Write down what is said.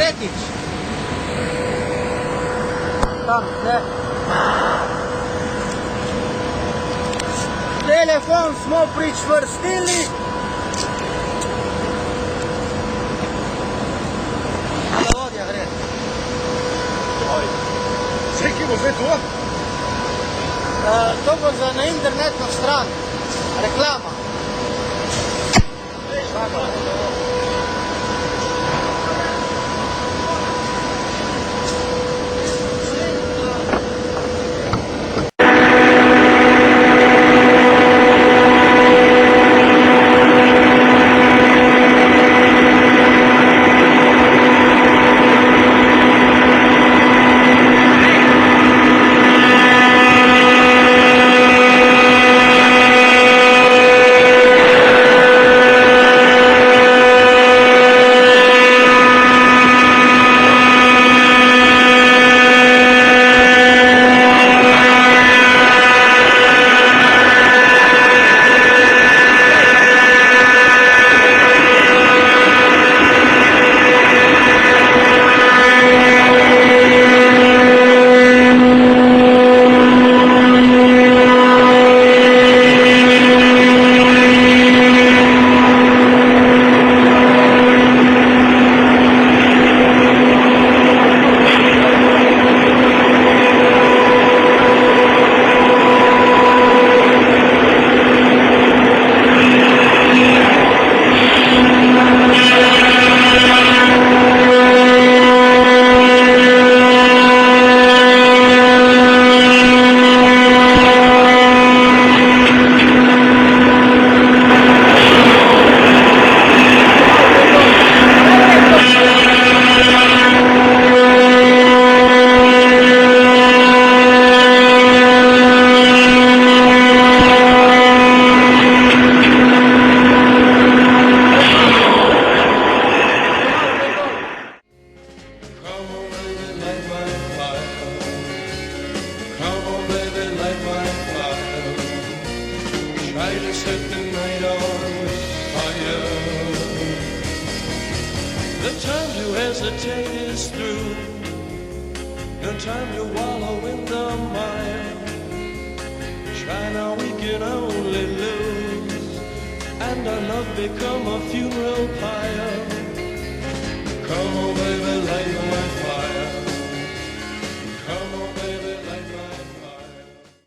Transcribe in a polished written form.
tretjič. Tam, ne. Telefon smo pričvrstili. Da vodja gre. Čekaj, bo zdaj to? To bo na internetno stran. Reklama. Try to set the night on fire. The time to hesitate is through. No time to wallow in the mire. Try now, we can only lose, and our love become a funeral pyre. Come on, baby, light my